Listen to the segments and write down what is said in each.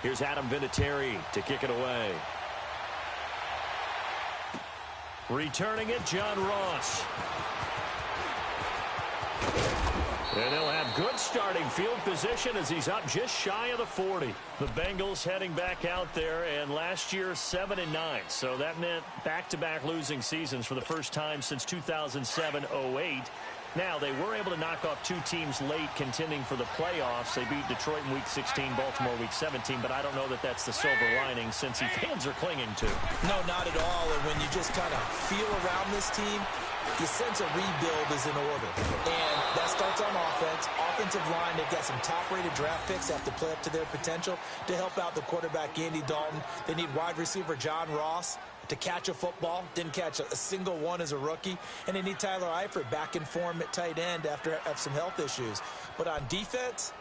Here's Adam Vinatieri to kick it away. Returning it, John Ross. And he'll have good starting field position as he's up just shy of the 40. The Bengals heading back out there, and last year 7-9. So that meant back-to-back losing seasons for the first time since 2007-08. Now, they were able to knock off two teams late contending for the playoffs. They beat Detroit in Week 16, Baltimore Week 17, but I don't know that that's the silver lining Cincy fans are clinging to. No, not at all. And when you just kind of feel around this team, the sense of rebuild is in order. And that starts on offense. Offensive line, they've got some top-rated draft picks that have to play up to their potential to help out the quarterback, Andy Dalton. They need wide receiver John Ross to catch a football. Didn't catch a single one as a rookie. And they need Tyler Eifert back in form at tight end after some health issues. But on defense,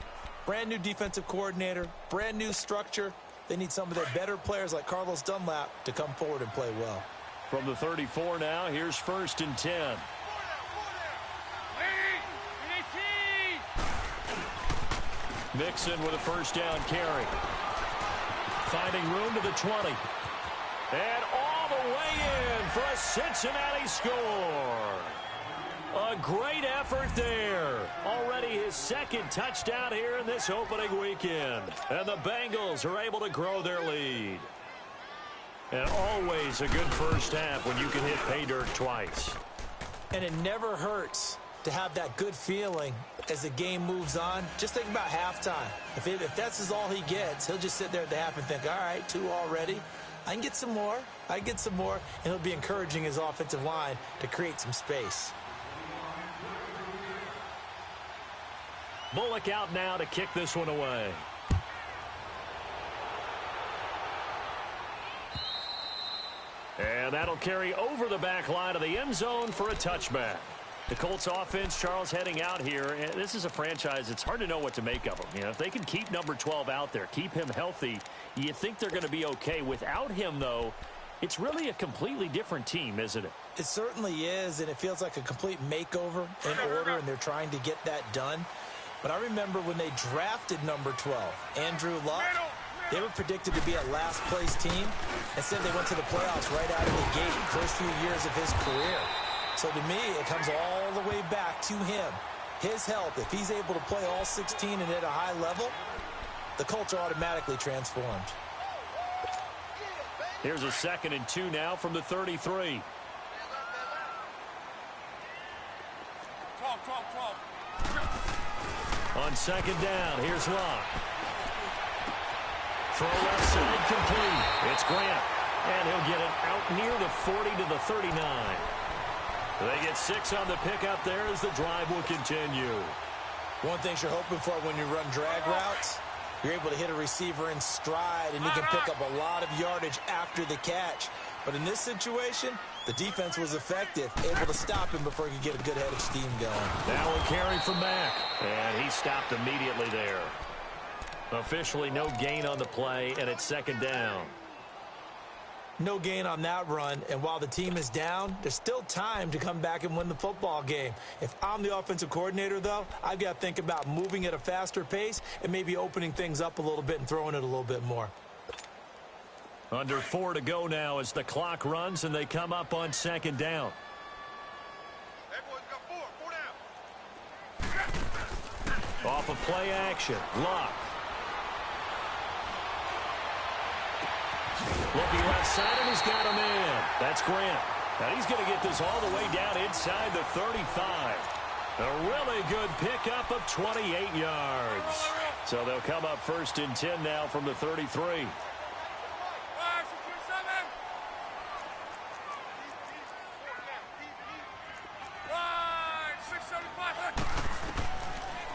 brand new defensive coordinator, brand new structure. They need some of their better players like Carlos Dunlap to come forward and play well. From the 34 now, here's 1st and 10. Mixon with a first down carry. Finding room to the 20. And all the way in for a Cincinnati score. A great effort there. Already his second touchdown here in this opening weekend. And the Bengals are able to grow their lead. And always a good first half when you can hit pay dirt twice. And it never hurts to have that good feeling as the game moves on. Just think about halftime. If that's all he gets, he'll just sit there at the half and think, all right, 2 already. I can get some more. I can get some more. And he'll be encouraging his offensive line to create some space. Bullock out now to kick this one away. And that'll carry over the back line of the end zone for a touchback. The Colts offense, Charles, heading out here. And this is a franchise, it's hard to know what to make of them. You know, if they can keep number 12 out there, keep him healthy, you think they're going to be okay. Without him, though, it's really a completely different team, isn't it? It certainly is, and it feels like a complete makeover in order, and they're trying to get that done. But I remember when they drafted number 12, Andrew Luck, they were predicted to be a last-place team. Instead, they went to the playoffs right out of the gate, first few years of his career. So to me, it comes all the way back to him. His health, if he's able to play all 16 and at a high level, the Colts are automatically transformed. Here's a 2nd and 2 now from the 33. On 2nd down, here's Locke. Throw left side complete. It's Grant. And he'll get it out near the 40 to the 39. They get 6 on the pickup there as the drive will continue. One thing you're hoping for when you run drag routes, you're able to hit a receiver in stride, and you can pick up a lot of yardage after the catch. But in this situation, the defense was effective, able to stop him before he could get a good head of steam going. Now a carry from Mack, and he stopped immediately there. Officially no gain on the play, and it's 2nd down. No gain on that run, and while the team is down, there's still time to come back and win the football game. If I'm the offensive coordinator, though, I've got to think about moving at a faster pace and maybe opening things up a little bit and throwing it a little bit more. Under 4 to go now as the clock runs and they come up on 2nd down. Off of play action, Locke. Looking left side, and he's got him in. That's Grant. Now he's going to get this all the way down inside the 35. A really good pickup of 28 yards. So they'll come up 1st and 10 now from the 33.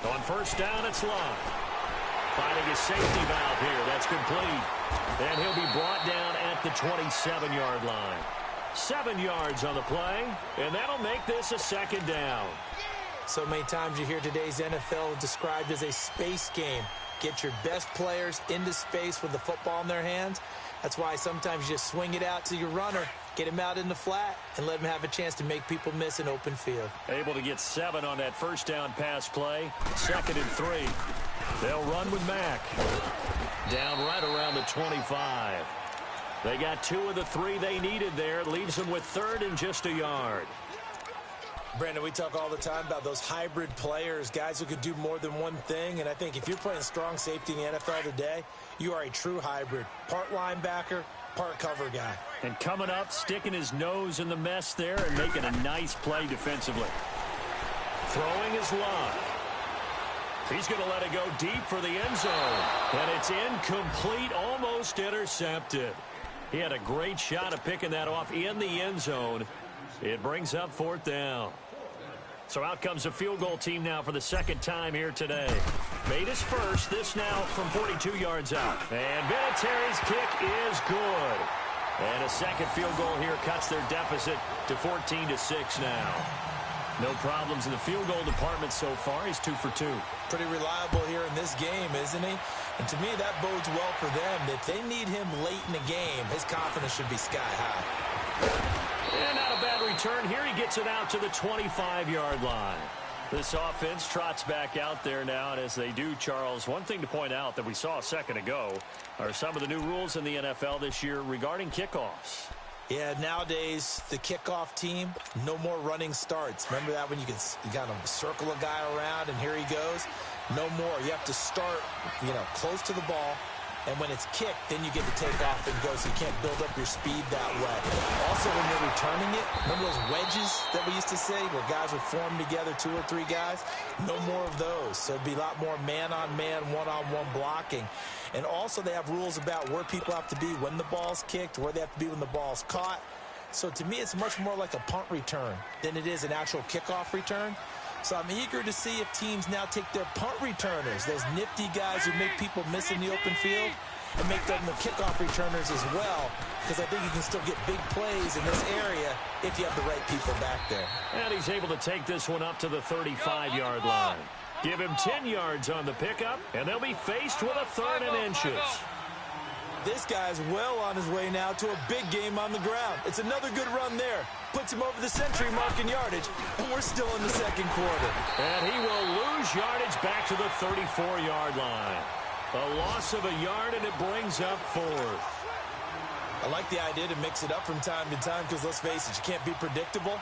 On 1st down, it's Locke. Finding a safety valve here. That's complete. And he'll be brought down at the 27-yard line. 7 yards on the play, and that'll make this a 2nd down. So many times you hear today's NFL described as a space game. Get your best players into space with the football in their hands. That's why sometimes you just swing it out to your runner, get him out in the flat, and let him have a chance to make people miss an open field. Able to get 7 on that 1st down pass play. 2nd and 3. They'll run with Mack. Down right around the 25. They got 2 of the 3 they needed there. Leaves them with 3rd and just a yard. Brandon, we talk all the time about those hybrid players, guys who could do more than one thing. And I think if you're playing strong safety in the NFL today, you are a true hybrid. Part linebacker, part cover guy. And coming up, sticking his nose in the mess there and making a nice play defensively. Throwing his line. He's going to let it go deep for the end zone. And it's incomplete, almost intercepted. He had a great shot at picking that off in the end zone. It brings up 4th down. So out comes a field goal team now for the 2nd time here today. Made his first, this now from 42 yards out. And Vinatieri's kick is good. And a 2nd field goal here cuts their deficit to 14-6 now. No problems in the field goal department so far. He's 2 for 2. Pretty reliable here in this game, isn't he? And to me, that bodes well for them. If they need him late in the game, his confidence should be sky high. And not a bad return here. He gets it out to the 25-yard line. This offense trots back out there now, and as they do, Charles, one thing to point out that we saw a second ago are some of the new rules in the NFL this year regarding kickoffs. Yeah, nowadays, the kickoff team, no more running starts. Remember that when you kind of circle a guy around and here he goes? No more. You have to start, close to the ball. And when it's kicked, then you get to take off and go, so you can't build up your speed that way. Also, when you're returning it, remember those wedges that we used to say where guys would form together, 2 or 3 guys? No more of those. So it'd be a lot more man-on-man, one-on-one blocking. And also they have rules about where people have to be when the ball's kicked, where they have to be when the ball's caught. So to me, it's much more like a punt return than it is an actual kickoff return. So I'm eager to see if teams now take their punt returners, those nifty guys who make people miss in the open field, and make them the kickoff returners as well, because I think you can still get big plays in this area if you have the right people back there. And he's able to take this one up to the 35-yard line. Give him 10 yards on the pickup, and they'll be faced with a 3rd and inches. This guy's well on his way now to a big game on the ground. It's another good run there. Puts him over the century mark in yardage, and we're still in the 2nd quarter. And he will lose yardage back to the 34-yard line. A loss of a yard, and it brings up 4th. I like the idea to mix it up from time to time because, let's face it, you can't be predictable.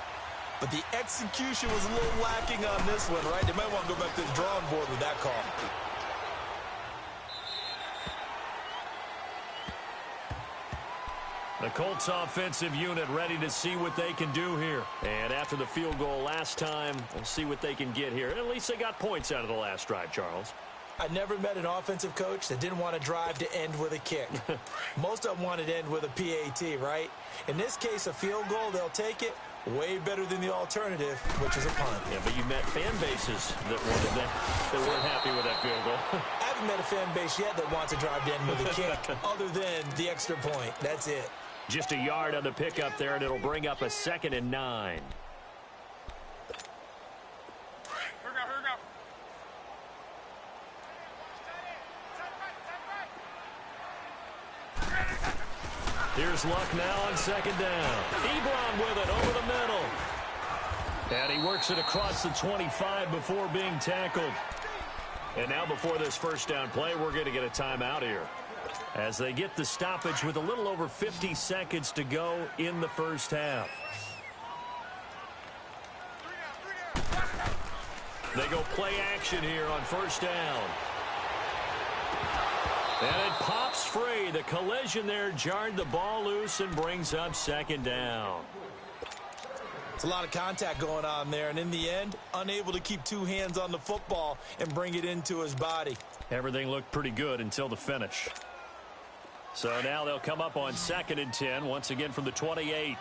But the execution was a little lacking on this one, right? They might want to go back to the drawing board with that call. The Colts offensive unit ready to see what they can do here. And after the field goal last time, we'll see what they can get here. At least they got points out of the last drive, Charles. I never met an offensive coach that didn't want to drive to end with a kick. Most of them wanted to end with a PAT, right? In this case, a field goal, they'll take it. Way better than the alternative, which is a punt. Yeah, but you met fan bases that wanted that weren't happy with that field goal. I haven't met a fan base yet that wants to drive to end with a kick, other than the extra point. That's it. Just a yard on the pickup there, and it'll bring up a 2nd and 9. Here's Luck now on 2nd down. Ebron with it over the middle. And he works it across the 25 before being tackled. And now before this 1st down play, we're going to get a timeout here, as they get the stoppage with a little over 50 seconds to go in the 1st half. They go play action here on 1st down. And it pops free. The collision there jarred the ball loose and brings up 2nd down. It's a lot of contact going on there, and in the end, unable to keep 2 hands on the football and bring it into his body. Everything looked pretty good until the finish. So now they'll come up on 2nd and 10, once again from the 28.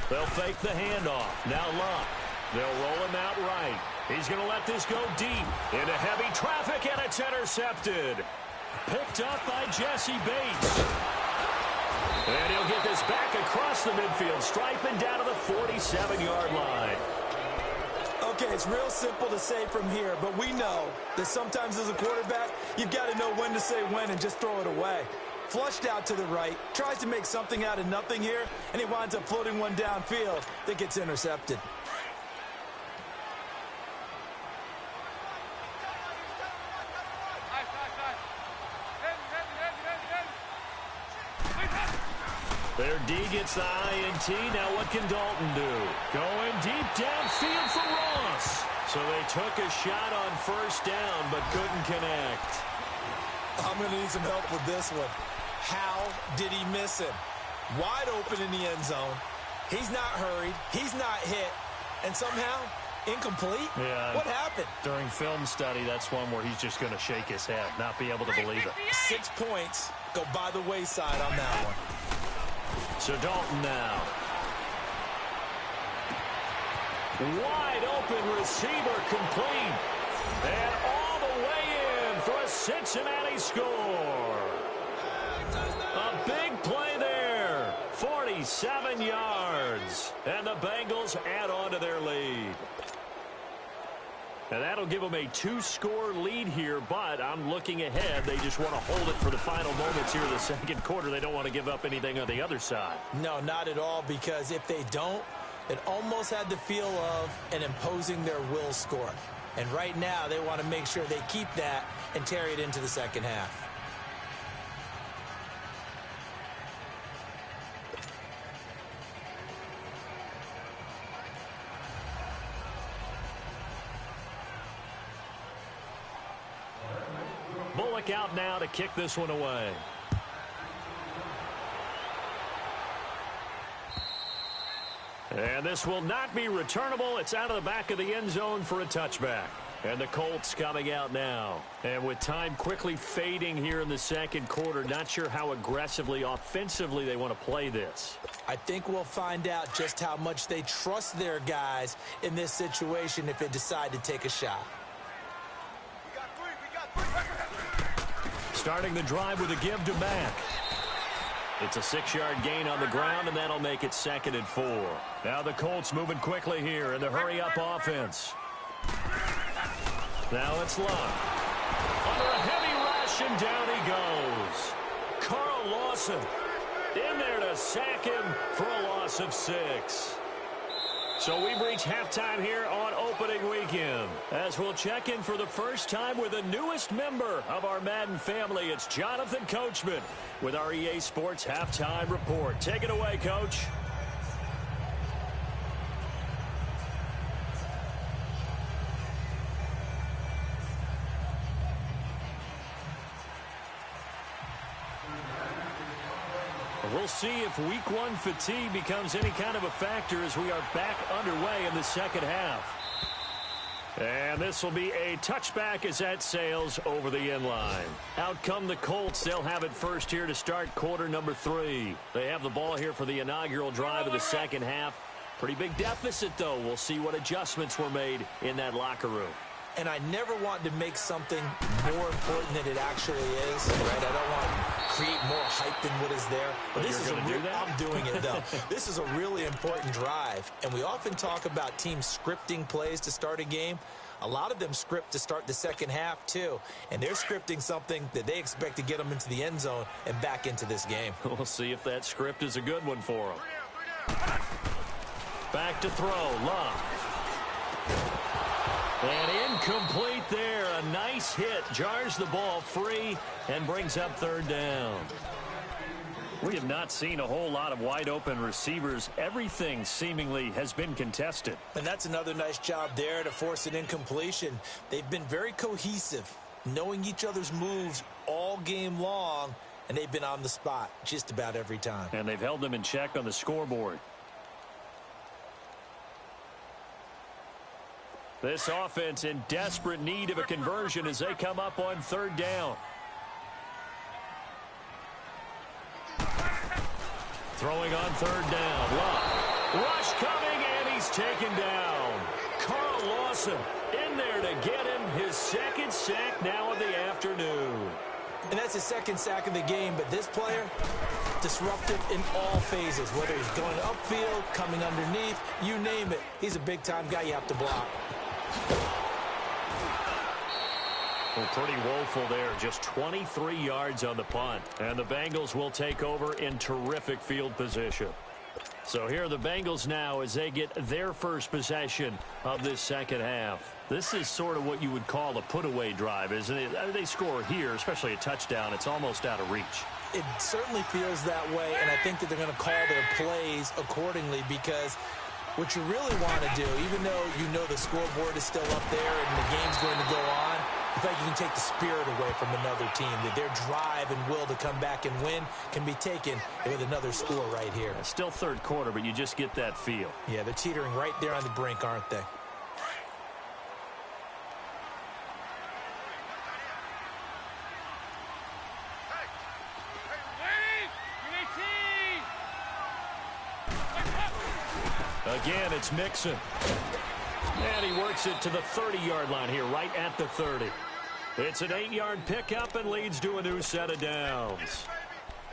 They'll fake the handoff. Now Luck. They'll roll him out right. He's going to let this go deep into heavy traffic, and it's intercepted. Picked up by Jesse Bates. And he'll get this back across the midfield, striping down to the 47-yard line. Okay, it's real simple to say from here, but we know that sometimes as a quarterback, you've got to know when to say when and just throw it away. Flushed out to the right, tries to make something out of nothing here, and he winds up floating one downfield that gets intercepted. Their D gets the INT. Now what can Dalton do? Going deep downfield for Ross. So they took a shot on first down, but couldn't connect. I'm going to need some help with this one. How did he miss him? Wide open in the end zone. He's not hurried. He's not hit. And somehow, incomplete? Yeah. What happened? During film study, that's one where he's just going to shake his head, not be able to believe it. 6 points go by the wayside on that one. So Dalton now. Wide open receiver complete. And all the way in for a Cincinnati score. A big play there. 47 yards. And the Bengals add on to their lead. And that'll give them a 2-score lead here, but I'm looking ahead. They just want to hold it for the final moments here in the second quarter. They don't want to give up anything on the other side. No, not at all, because if they don't, it almost had the feel of an imposing their will score. And right now, they want to make sure they keep that and carry it into the second half. Bullock out now to kick this one away. And this will not be returnable. It's out of the back of the end zone for a touchback. And the Colts coming out now. And with time quickly fading here in the second quarter, not sure how aggressively, offensively they want to play this. I think we'll find out just how much they trust their guys in this situation if they decide to take a shot. Starting the drive with a give to Mack. It's a 6-yard gain on the ground, and that'll make it 2nd and 4. Now the Colts moving quickly here in the hurry-up offense. Now it's Luck. Under a heavy rush, and down he goes. Carl Lawson in there to sack him for a loss of 6. So we've reached halftime here on opening weekend. As we'll check in for the first time with the newest member of our Madden family, it's Jonathan Coachman with our EA Sports Halftime Report. Take it away, Coach. We'll see if week 1 fatigue becomes any kind of a factor as we are back underway in the second half. And this will be a touchback as that sails over the end line. Out come the Colts. They'll have it first here to start quarter number 3. They have the ball here for the inaugural drive of the second half. Pretty big deficit, though. We'll see what adjustments were made in that locker room. And I never want to make something more important than it actually is, right? I don't want to create more hype than what is there. But this is I'm doing it, though. This is a really important drive. And we often talk about teams scripting plays to start a game. A lot of them script to start the second half, too. And they're scripting something that they expect to get them into the end zone and back into this game. We'll see if that script is a good one for them. Back to throw, Luck. And incomplete there. A nice hit. Jars the ball free and brings up 3rd down. We have not seen a whole lot of wide open receivers. Everything seemingly has been contested. And that's another nice job there to force an incompletion. They've been very cohesive, knowing each other's moves all game long, and they've been on the spot just about every time. And they've held them in check on the scoreboard. This offense in desperate need of a conversion as they come up on 3rd down. Throwing on 3rd down. Luck. Rush coming, and he's taken down. Carl Lawson in there to get him his 2nd sack now of the afternoon. And that's his 2nd sack of the game, but this player, disruptive in all phases, whether he's going upfield, coming underneath, you name it. He's a big-time guy you have to block. Well, pretty woeful there. Just 23 yards on the punt. And the Bengals will take over in terrific field position. So here are the Bengals now as they get their first possession of this second half. This is sort of what you would call a put-away drive, isn't it? They score here, especially a touchdown. It's almost out of reach. It certainly feels that way, and I think that they're going to call their plays accordingly because what you really want to do, even though you know the scoreboard is still up there and the game's going to go on, I feel like you can take the spirit away from another team, that their drive and will to come back and win can be taken with another score right here. It's still third quarter, but you just get that feel. Yeah, they're teetering right there on the brink, aren't they? Again, it's Mixon. And he works it to the 30-yard line here, right at the 30. It's an 8-yard pickup and leads to a new set of downs.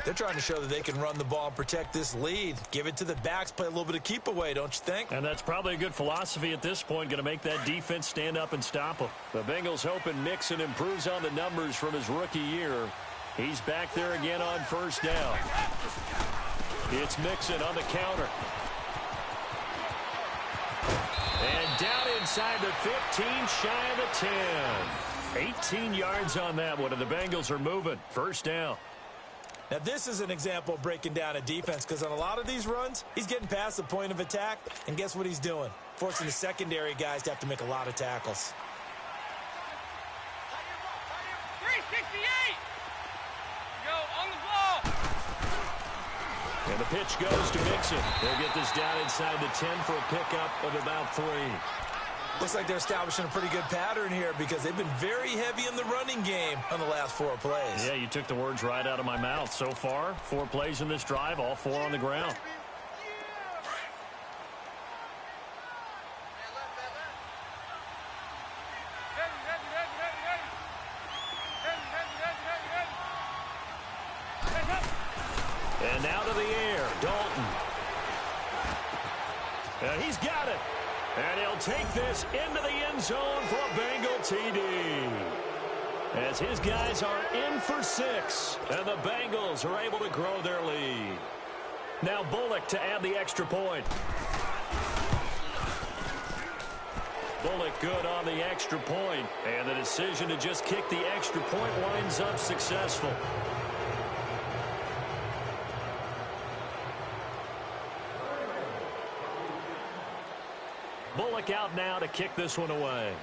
They're trying to show that they can run the ball and protect this lead. Give it to the backs, play a little bit of keep away, don't you think? And that's probably a good philosophy at this point, going to make that defense stand up and stop them. The Bengals hoping Mixon improves on the numbers from his rookie year. He's back there again on first down. It's Mixon on the counter. And down inside the 15, shy of the 10. 18 yards on that one, and the Bengals are moving. First down. Now, this is an example of breaking down a defense because on a lot of these runs, he's getting past the point of attack, and guess what he's doing? Forcing the secondary guys to have to make a lot of tackles. 368! Go on the ball! And the pitch goes to Mixon. They'll get this down inside the 10 for a pickup of about 3. Looks like they're establishing a pretty good pattern here because they've been very heavy in the running game on the last 4 plays. Yeah, you took the words right out of my mouth. So far, 4 plays in this drive, all 4 on the ground. And now to the air, Dalton. And he's got it. And he'll take this into the end zone for a Bengal TD. As his guys are in for 6. And the Bengals are able to grow their lead. Now Bullock to add the extra point. Bullock good on the extra point. And the decision to just kick the extra point winds up successful. Bullock out now to kick this one away.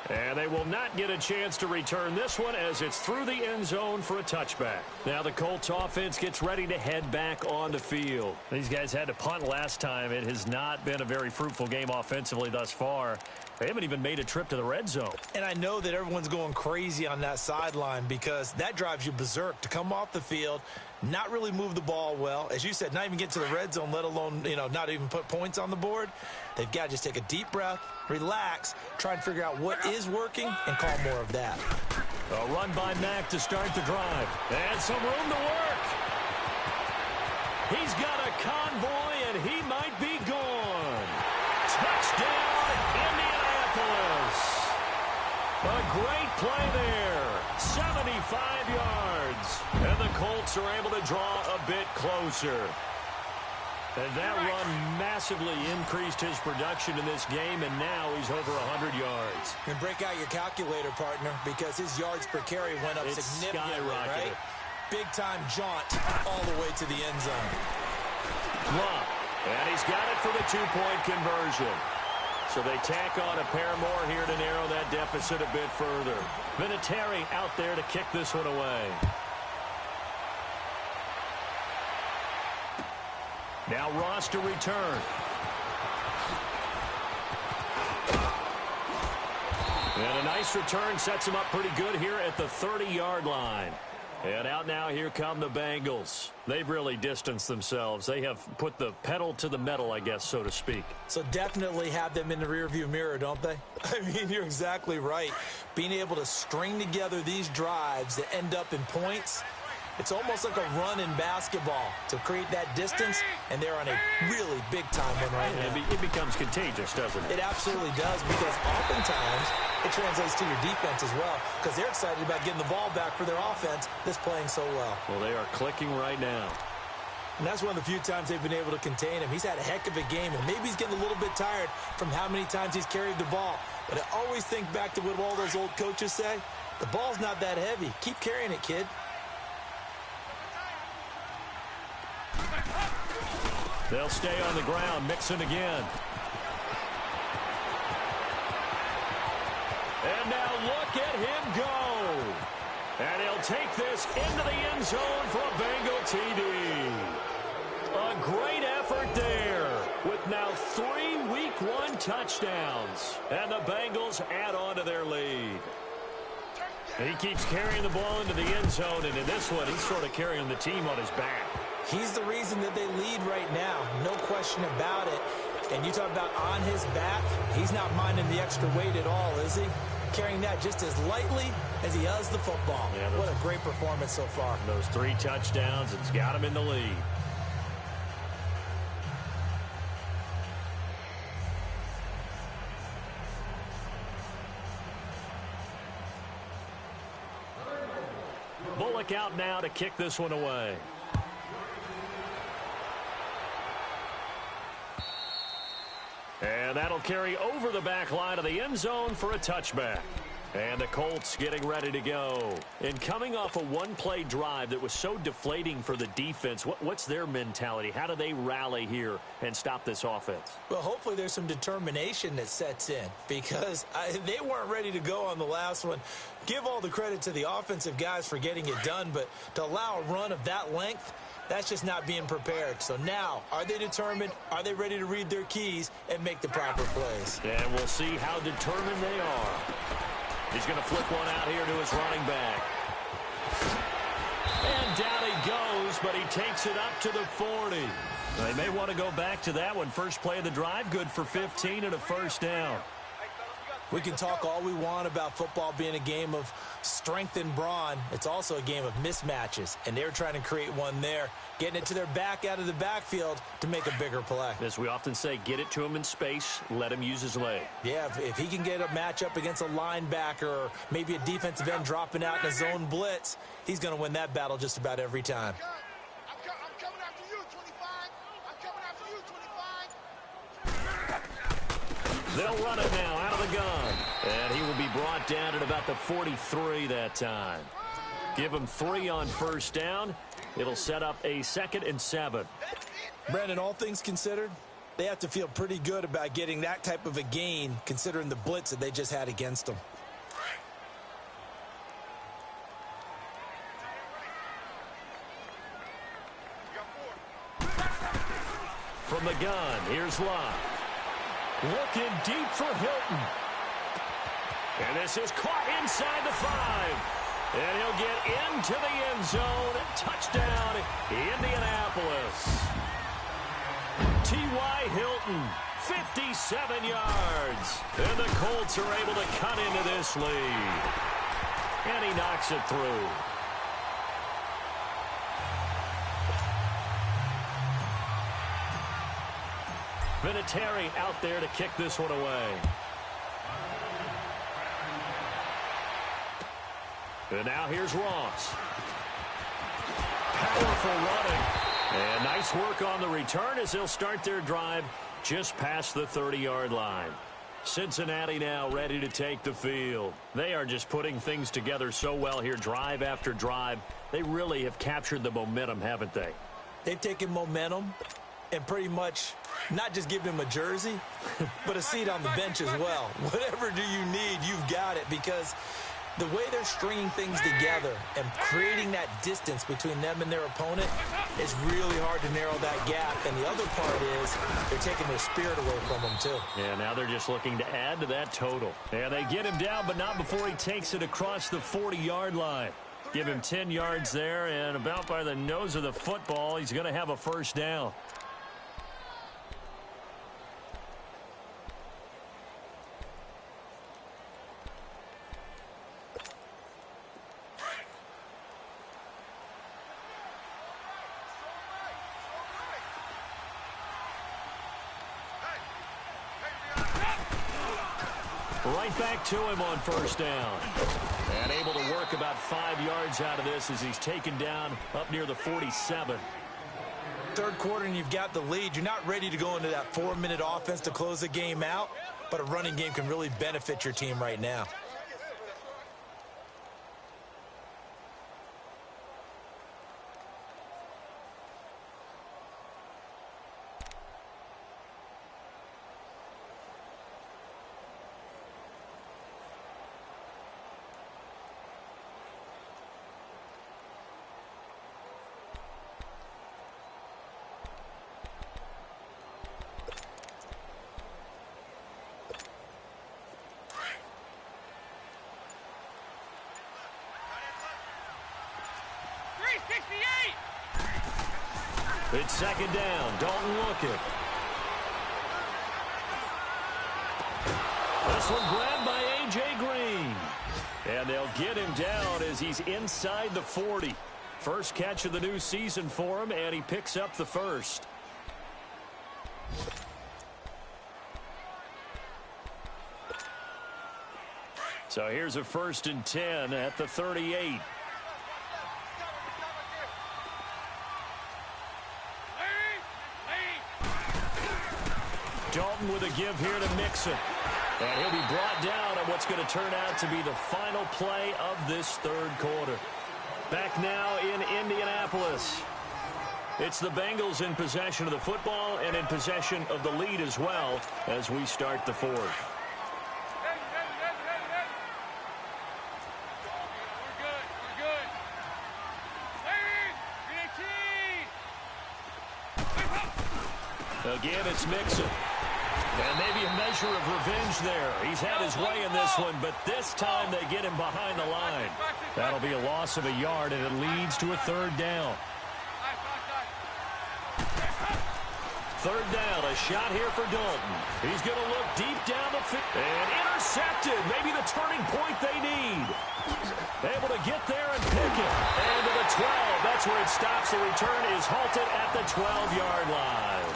And they will not get a chance to return this one as it's through the end zone for a touchback. Now the Colts offense gets ready to head back on the field. These guys had to punt last time. It has not been a very fruitful game offensively thus far. They haven't even made a trip to the red zone. And I know that everyone's going crazy on that sideline because that drives you berserk to come off the field, not really move the ball well. As you said, not even get to the red zone, let alone, not even put points on the board. They've got to just take a deep breath, relax, try and figure out what is working, and call more of that. A run by Mack to start the drive. And some room to work. He's got a convoy, and he might be gone. Touchdown, Indianapolis. A great play there. 75 yards. And the Colts are able to draw a bit closer. And that run massively increased his production in this game, and now he's over 100 yards. And break out your calculator, partner, because his yards per carry went up significantly, right? Big-time jaunt all the way to the end zone. Long, and he's got it for the 2-point conversion. So they tack on a pair more here to narrow that deficit a bit further. Vinatieri out there to kick this one away. Now Ross to return. And a nice return sets him up pretty good here at the 30-yard line. And out now, here come the Bengals. They've really distanced themselves. They have put the pedal to the metal, I guess, so to speak. So definitely have them in the rearview mirror, don't they? I mean, you're exactly right. Being able to string together these drives that end up in points, it's almost like a run in basketball to create that distance, and they're on a really big-time one right now. It becomes contagious, doesn't it? It absolutely does, because oftentimes it translates to your defense as well, because they're excited about getting the ball back for their offense that's playing so well. Well, they are clicking right now. And that's one of the few times they've been able to contain him. He's had a heck of a game, and maybe he's getting a little bit tired from how many times he's carried the ball. But I always think back to what all those old coaches say. The ball's not that heavy. Keep carrying it, kid. They'll stay on the ground, Mixon again. And now look at him go. And he'll take this into the end zone for a Bengal TD. A great effort there with now 3 Week 1 touchdowns. And the Bengals add on to their lead. He keeps carrying the ball into the end zone, and in this one, he's sort of carrying the team on his back. He's the reason that they lead right now. No question about it. And you talk about on his back, he's not minding the extra weight at all, is he? Carrying that just as lightly as he does the football. Yeah, what a great performance so far. Those 3 touchdowns, it's got him in the lead. Bullock out now to kick this one away. And that'll carry over the back line of the end zone for a touchback. And the Colts getting ready to go. And coming off a one-play drive that was so deflating for the defense, what's their mentality? How do they rally here and stop this offense? Well, hopefully there's some determination that sets in because they weren't ready to go on the last one. Give all the credit to the offensive guys for getting it done, but to allow a run of that length, that's just not being prepared. So now, are they determined? Are they ready to read their keys and make the proper plays? And we'll see how determined they are. He's going to flip one out here to his running back. And down he goes, but he takes it up to the 40. They may want to go back to that one. First play of the drive, good for 15 and a first down. We can talk all we want about football being a game of strength and brawn. It's also a game of mismatches, and they're trying to create one there, getting it to their back out of the backfield to make a bigger play. As we often say, get it to him in space, let him use his leg. Yeah, if he can get a matchup against a linebacker or maybe a defensive end dropping out in a zone blitz, he's going to win that battle just about every time. I'm coming after you, 25. I'm coming after you, 25. They'll run it now out of the gun. And he will be brought down at about the 43 that time. Give him 3 on first down. It'll set up a 2nd and 7. Brandon, all things considered, they have to feel pretty good about getting that type of a gain considering the blitz that they just had against them. From the gun, here's Locke. Looking deep for Hilton. And this is caught inside the 5. And he'll get into the end zone. Touchdown, Indianapolis. T.Y. Hilton, 57 yards. And the Colts are able to cut into this lead. And he knocks it through. Vinatieri out there to kick this one away. And now here's Ross. Powerful running. And nice work on the return as they'll start their drive just past the 30-yard line. Cincinnati now ready to take the field. They are just putting things together so well here, drive after drive. They really have captured the momentum, haven't they? They've taken momentum and pretty much not just give him a jersey, but a seat on the bench as well. Whatever do you need, you've got it, because the way they're stringing things together and creating that distance between them and their opponent is really hard to narrow that gap. And the other part is they're taking their spirit away from them, too. Yeah, now they're just looking to add to that total. And they get him down, but not before he takes it across the 40-yard line. Give him 10 yards there, and about by the nose of the football, he's going to have a first down. Right back to him on first down. And able to work about 5 yards out of this as he's taken down up near the 47. Third quarter and you've got the lead. You're not ready to go into that 4-minute offense to close the game out, but a running game can really benefit your team right now. It's second down. Don't look it. This one grabbed by A.J. Green. And they'll get him down as he's inside the 40. First catch of the new season for him, and he picks up the first. So here's a 1st and 10 at the 38. Dalton with a give here to Mixon. And he'll be brought down on what's going to turn out to be the final play of this third quarter. Back now in Indianapolis. It's the Bengals in possession of the football and in possession of the lead as well as we start the fourth. Again, it's Mixon. And maybe a measure of revenge there. He's had his way in this one, but this time they get him behind the line. That'll be a loss of a yard, and it leads to a third down. Third down, a shot here for Dalton. He's going to look deep down the field. And intercepted. Maybe the turning point they need. Able to get there and pick it. And to the 12. That's where it stops. The return is halted at the 12-yard line.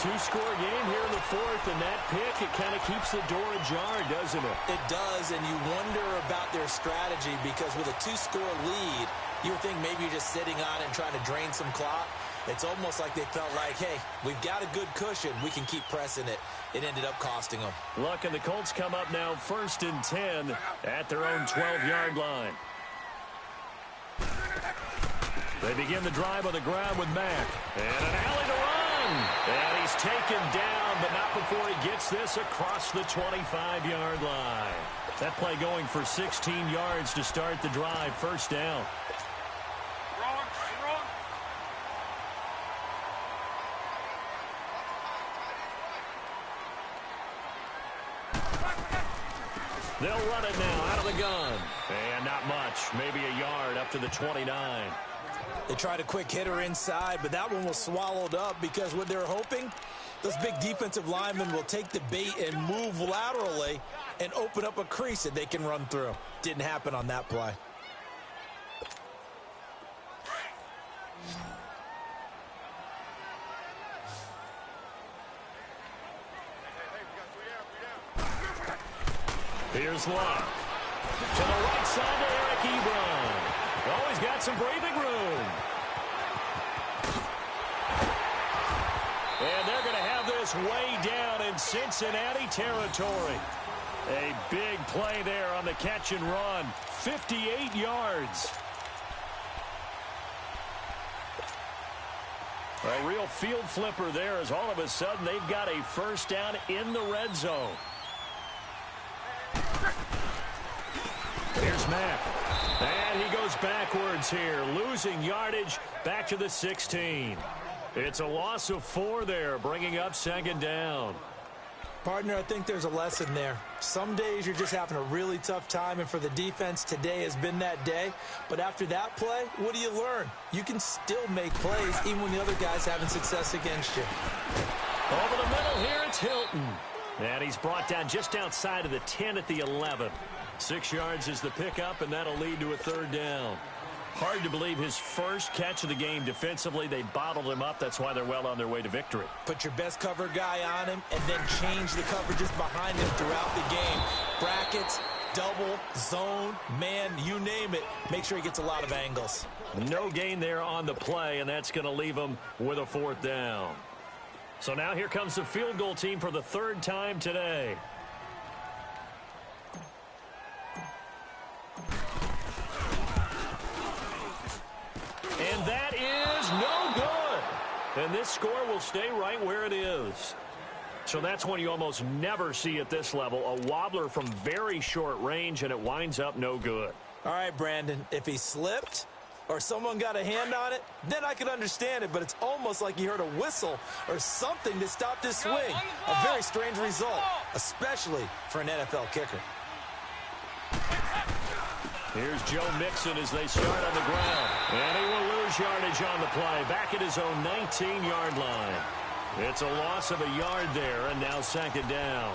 Two-score game here in the fourth, and that pick, it kind of keeps the door ajar, doesn't it? It does, and you wonder about their strategy because with a two-score lead, you would think maybe you're just sitting on it and trying to drain some clock. It's almost like they felt like, hey, we've got a good cushion. We can keep pressing it. It ended up costing them. Look, and the Colts come up now 1st and 10 at their own 12-yard line. They begin the drive on the ground with Mack. And an alley to run. And he's taken down, but not before he gets this across the 25-yard line. That play going for 16 yards to start the drive. First down. They'll run it now out of the gun. And not much. Maybe a yard up to the 29. They tried a quick hitter inside, but that one was swallowed up because what they're hoping, those big defensive linemen will take the bait and move laterally and open up a crease that they can run through. Didn't happen on that play. Here's Locke. To the right side to Eric Ebron. Oh, he's got some breathing room. And they're going to have this way down in Cincinnati territory. A big play there on the catch and run. 58 yards. A real field flipper there as all of a sudden they've got a first down in the red zone. Here's Mack. And he goes backwards here, losing yardage back to the 16. It's a loss of 4 there, bringing up second down. Partner, I think there's a lesson there. Some days you're just having a really tough time, and for the defense, today has been that day. But after that play, what do you learn? You can still make plays even when the other guy's having success against you. Over the middle here, it's Hilton. And he's brought down just outside of the 10 at the 11. 6 yards is the pickup, and that'll lead to a third down. Hard to believe his first catch of the game defensively. They bottled him up. That's why they're well on their way to victory. Put your best cover guy on him and then change the coverages behind him throughout the game. Brackets, double, zone, man, you name it. Make sure he gets a lot of angles. No gain there on the play, and that's going to leave him with a 4th down. So now here comes the field goal team for the 3rd time today. And that is no good. And this score will stay right where it is. So that's one you almost never see at this level. A wobbler from very short range, and it winds up no good. All right, Brandon, if he slipped or someone got a hand on it, then I could understand it, but it's almost like you heard a whistle or something to stop this swing. A very strange result, especially for an NFL kicker. Here's Joe Mixon as they start on the ground. And he will lose yardage on the play, back at his own 19-yard line. It's a loss of a yard there, and now 2nd down.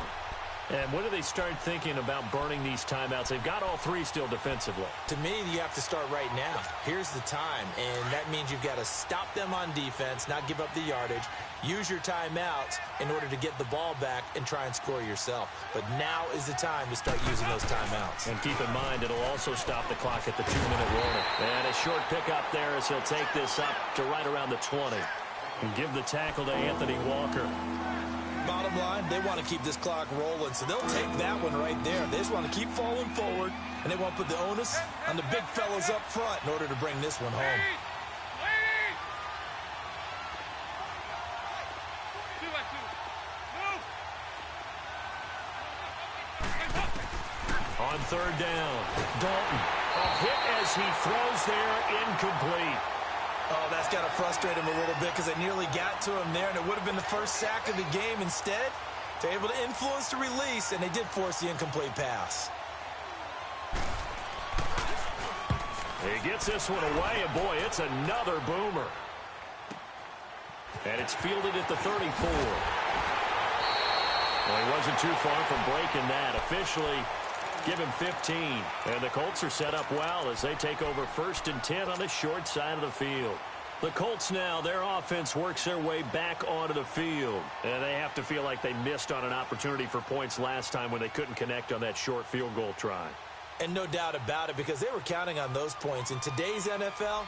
And when do they start thinking about burning these timeouts? They've got all 3 still defensively. To me, you have to start right now. Here's the time, and that means you've got to stop them on defense, not give up the yardage, use your timeouts in order to get the ball back and try and score yourself. But now is the time to start using those timeouts. And keep in mind, it'll also stop the clock at the 2-minute warning. And a short pickup there as he'll take this up to right around the 20. And give the tackle to Anthony Walker. Bottom line, they want to keep this clock rolling, so they'll take that one right there. They just want to keep falling forward, and they want to put the onus on the big fellas up front in order to bring this one home. On 3rd down, Dalton. A hit as he throws there, incomplete. Oh, that's got to frustrate him a little bit because they nearly got to him there, and it would have been the first sack of the game. Instead, they're able to influence the release, and they did force the incomplete pass. He gets this one away, and boy, it's another boomer. And it's fielded at the 34. Well, he wasn't too far from breaking that. Officially, give him 15. And the Colts are set up well as they take over 1st and 10 on the short side of the field. The Colts now, their offense works their way back onto the field. And they have to feel like they missed on an opportunity for points last time when they couldn't connect on that short field goal try. And no doubt about it, because they were counting on those points. In today's NFL,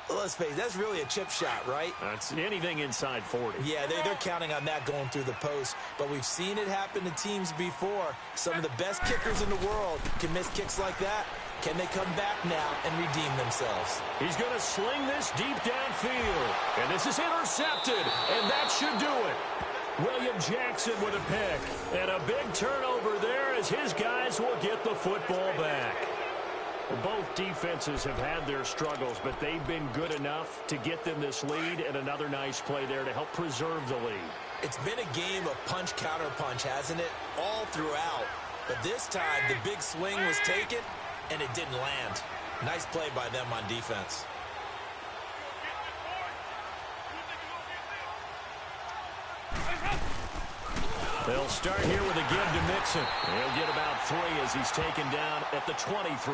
let's face it, that's really a chip shot, right? That's anything inside 40. Yeah, they're counting on that going through the post. But we've seen it happen to teams before. Some of the best kickers in the world can miss kicks like that. Can they come back now and redeem themselves? He's going to sling this deep downfield. And this is intercepted. And that should do it. William Jackson with a pick. And a big turnover there as his guys will get the football back. Both defenses have had their struggles, but they've been good enough to get them this lead, and another nice play there to help preserve the lead. It's been a game of punch-counter-punch, hasn't it? All throughout. But this time, the big swing was taken, and it didn't land. Nice play by them on defense. They'll start here with a give to Mixon. He'll get about 3 as he's taken down at the 23.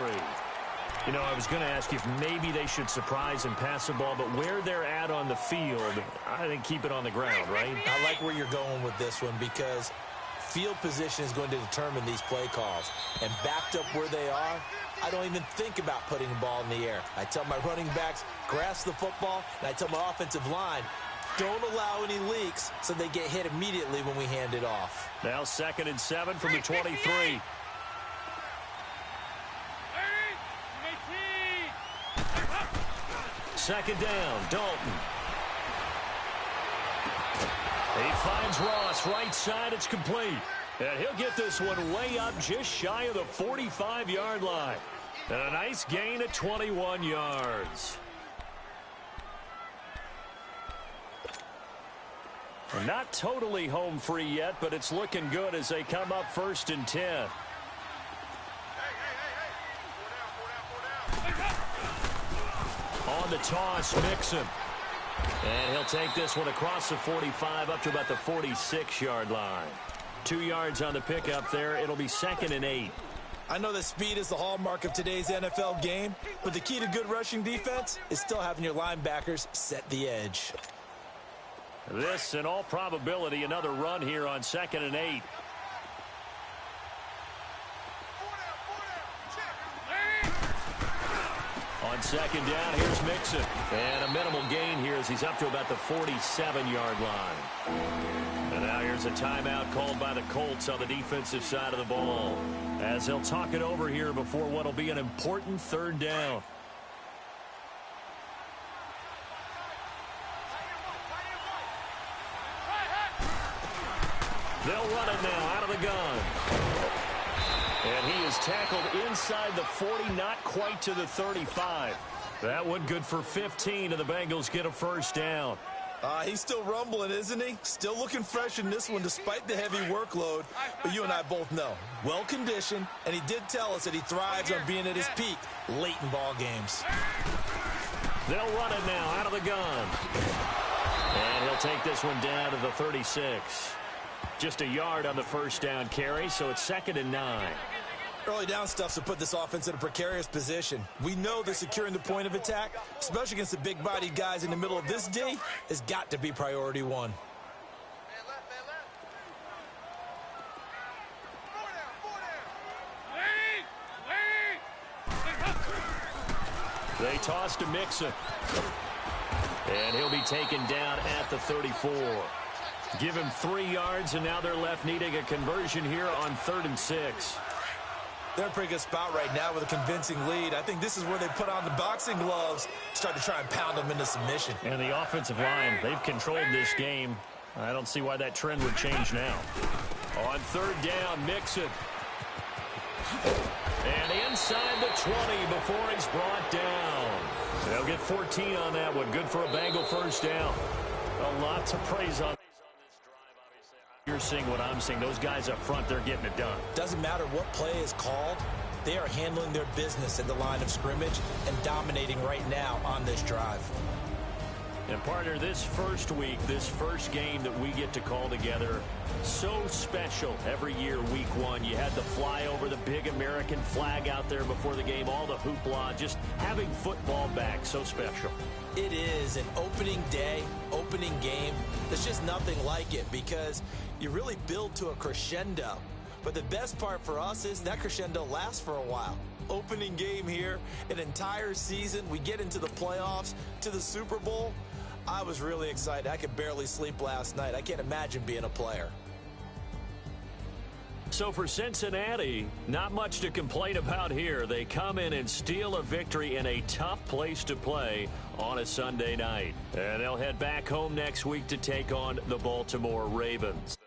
You know, I was going to ask you if maybe they should surprise and pass the ball, but where they're at on the field, I think keep it on the ground, right? I like where you're going with this one because field position is going to determine these play calls. And backed up where they are, I don't even think about putting the ball in the air. I tell my running backs, grasp the football, and I tell my offensive line, don't allow any leaks so they get hit immediately when we hand it off. Now 2nd and 7 from the 23. Second down, Dalton. He finds Ross right side. It's complete. And he'll get this one way up just shy of the 45-yard line. And a nice gain at 21 yards. Not totally home free yet, but it's looking good as they come up 1st and 10. On the toss, Mixon. And he'll take this one across the 45 up to about the 46-yard line. 2 yards on the pickup there. It'll be 2nd and 8. I know that speed is the hallmark of today's NFL game, but the key to good rushing defense is still having your linebackers set the edge. This, in all probability, another run here on 2nd and 8. On second down, here's Mixon. And a minimal gain here as he's up to about the 47-yard line. And now here's a timeout called by the Colts on the defensive side of the ball, as they'll talk it over here before what will be an important third down. They'll run it now out of the gun. And he is tackled inside the 40, not quite to the 35. That one good for 15, and the Bengals get a first down. He's still rumbling, isn't he? Still looking fresh in this one despite the heavy workload. But you and I both know, well-conditioned, and he did tell us that he thrives on being at his peak late in ball games. They'll run it now out of the gun. And he'll take this one down to the 36. Just a yard on the first down carry, so it's 2nd and 9. Early down stuff's to put this offense in a precarious position. We know that securing the point of attack, especially against the big-bodied guys in the middle of this D, has got to be priority one. They toss to Mixon. And he'll be taken down at the 34. Give him 3 yards, and now they're left needing a conversion here on 3rd and 6. They're in a pretty good spot right now with a convincing lead. I think this is where they put on the boxing gloves, start to try and pound them into submission. And the offensive line, they've controlled this game. I don't see why that trend would change now. On 3rd down, Mixon. And inside the 20 before he's brought down. They'll get 14 on that one. Good for a Bengal first down. A lot to praise on. You're seeing what I'm seeing. Those guys up front, they're getting it done. Doesn't matter what play is called. They are handling their business at the line of scrimmage and dominating right now on this drive. And, partner, this first week, this first game that we get to call together, so special every year, week 1. You had the flyover, the big American flag out there before the game, all the hoopla, just having football back, so special. It is an opening day, opening game. There's just nothing like it because you really build to a crescendo. But the best part for us is that crescendo lasts for a while. Opening game here, an entire season. We get into the playoffs, to the Super Bowl. I was really excited. I could barely sleep last night. I can't imagine being a player. So for Cincinnati, not much to complain about here. They come in and steal a victory in a tough place to play on a Sunday night. And they'll head back home next week to take on the Baltimore Ravens.